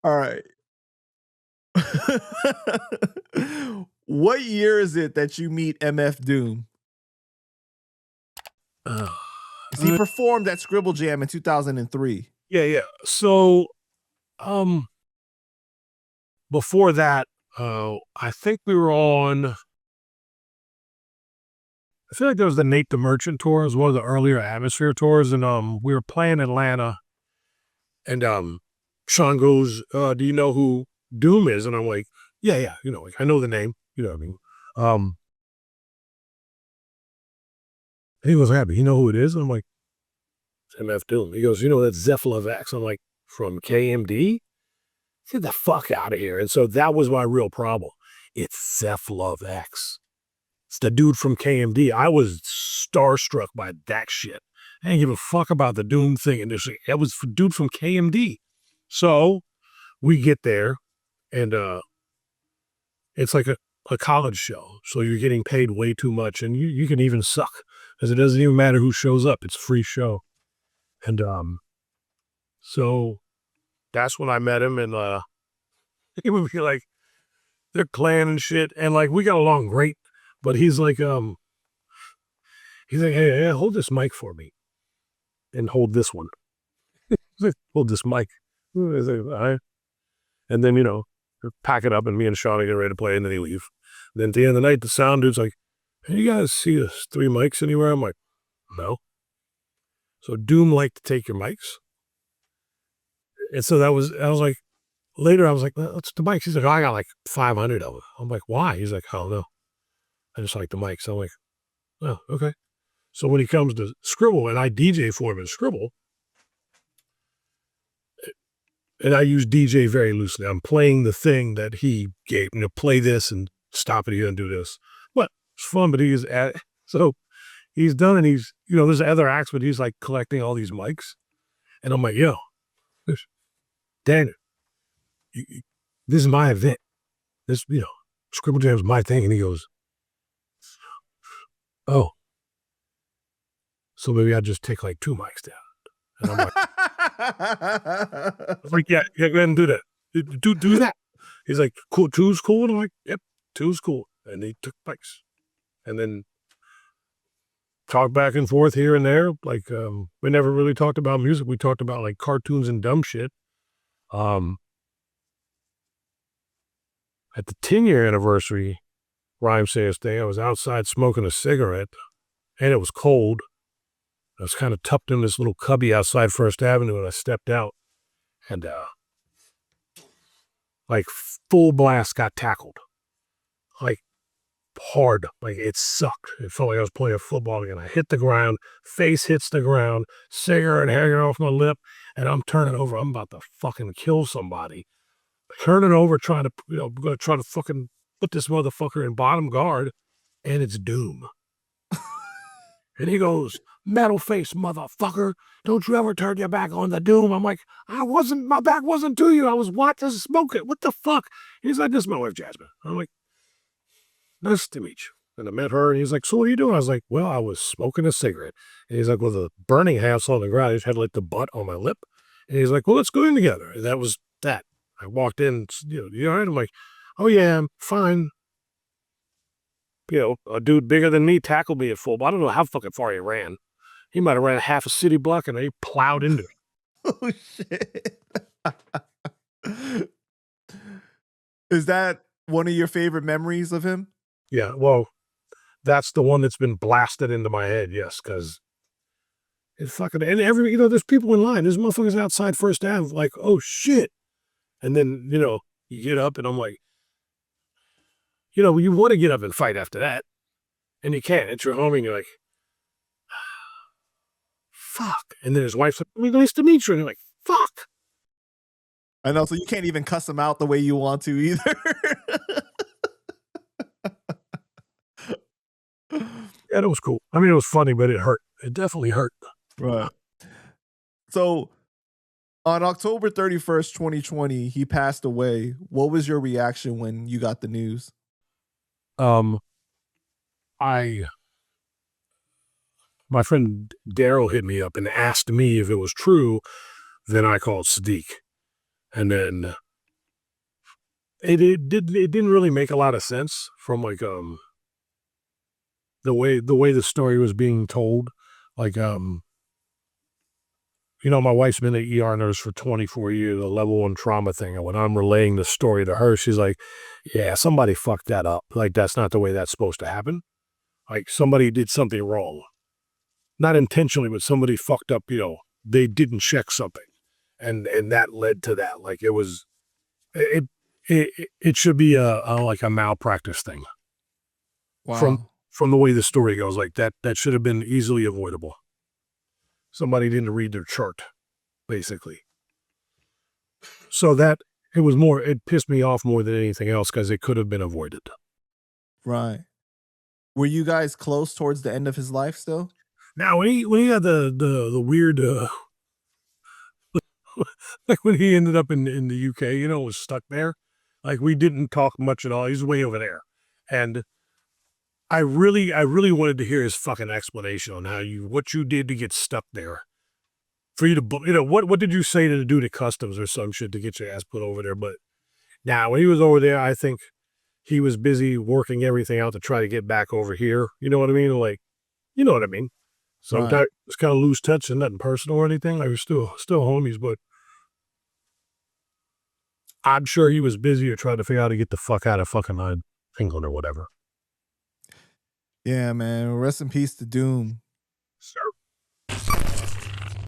All right. What year is it that you meet MF Doom? He performed at Scribble Jam in 2003. Yeah. So, before that, I think we were on, I feel like there was the Nate the Merchant tour. It was one of the earlier Atmosphere tours. And we were playing Atlanta. And Sean goes, do you know who Doom is? And I'm like, yeah, like, I know the name. You know what I mean? He was happy. You know who it is? And I'm like, it's MF Doom. He goes, you know, that's Zephyrov X. I'm like, from KMD? Get the fuck out of here. And so that was my real problem. It's Zephyrov X. It's the dude from KMD. I was starstruck by that shit. I didn't give a fuck about the Doom thing. And it was the dude from KMD. So we get there, and it's like a college show. So you're getting paid way too much, and you can even suck, because it doesn't even matter who shows up. It's a free show. And so that's when I met him, and he would be like, they're clan and shit, and like we got along great, but he's like, hey, hold this mic for me, and hold this one. Hold this mic. And then, you know, pack it up, and me and Shawnee get ready to play, and then he leave. Then at the end of the night, the sound dude's like, hey, you guys see us 3 mics anywhere? I'm like, no. So Doom liked to take your mics. And so I was like, later I was like, what's the mics? He's like, oh, I got like 500 of them. I'm like, why? He's like, I don't know. I just like the mics. I'm like, oh, okay. So when he comes to Scribble, and I DJ for him in Scribble, and I use DJ very loosely. I'm playing the thing that he gave, you know, play this and stop it here and do this. But it's fun, but so he's done, and he's, you know, there's other acts, but he's like collecting all these mics. And I'm like, yo, Daniel, this is my event. This, you know, Scribble Jam is my thing. And he goes, oh, so maybe I just take like 2 mics down. And I'm like, yeah, go ahead and do that. Do that. He's like, cool, 2's cool. And I'm like, yep, 2's cool. And he took mics. And then talk back and forth here and there. Like, we never really talked about music. We talked about like cartoons and dumb shit. At the 10-year anniversary Rhyme Says Thing, I was outside smoking a cigarette, and it was cold. I was kind of tucked in this little cubby outside First Avenue, and I stepped out, and like full blast got tackled. Like hard. Like it sucked. It felt like I was playing football again. I hit the ground, face hits the ground, cigarette hanging off my lip, and I'm turning over. I'm about to fucking kill somebody. Turning over, trying to, you know, I'm going to try to fucking put this motherfucker in bottom guard, and it's Doom. And he goes, metal face motherfucker, don't you ever turn your back on the Doom. I'm like, my back wasn't to you. I was watching smoking. What the fuck? He's like, this is my wife, Jasmine. I'm like, nice to meet you. And I met her, and he's like, so what are you doing? I was like, well, I was smoking a cigarette. And he's like, well, the burning half's on the ground. I just had like the butt on my lip. And he's like, well, let's go in together. And that was that. I walked in, you all right? I'm like, oh yeah, I'm fine. You know, a dude bigger than me tackled me at full, but I don't know how fucking far he ran. He might have ran half a city block, and he plowed into it. Oh, shit. Is that one of your favorite memories of him? Yeah, well, that's the one that's been blasted into my head, yes, because it's fucking, and you know, there's people in line. There's motherfuckers outside First Ave, like, oh shit. And then, you know, you get up, and I'm like, you know, you want to get up and fight after that, and you can't. It's your homie, and you're like, fuck. And then his wife's like, nice to meet you. And you're like, fuck. I know, so you can't even cuss him out the way you want to either. Yeah, that was cool. I mean, it was funny, but it hurt. It definitely hurt. Right. So on October 31st, 2020, he passed away. What was your reaction when you got the news? my friend Daryl hit me up and asked me if it was true. Then I called Sadiq, and then it didn't really make a lot of sense from like the way the story was being told. Like my wife's been an ER nurse for 24 years, a level 1 trauma thing. And when I'm relaying the story to her, she's like, yeah, somebody fucked that up. Like, that's not the way that's supposed to happen. Like, somebody did something wrong. Not intentionally, but somebody fucked up, they didn't check something. And that led to that. Like, it should be like a malpractice thing. Wow. From the way the story goes, like that should have been easily avoidable. Somebody didn't read their chart, basically. So it pissed me off more than anything else because it could have been avoided. Right. Were you guys close towards the end of his life still? Now, when he had the weird, like when he ended up in the UK, was stuck there. Like, we didn't talk much at all. He's way over there. And I really wanted to hear his fucking explanation on what you did to get stuck there. For you to, what did you say to do to customs or some shit to get your ass put over there? But now, when he was over there, I think he was busy working everything out to try to get back over here. You know what I mean? Like, you know what I mean? Sometimes Right. it's kind of lose touch and nothing personal or anything. Like, we're still homies, but I'm sure he was busy or trying to figure out how to get the fuck out of fucking England or whatever. Yeah, man. Rest in peace to Doom.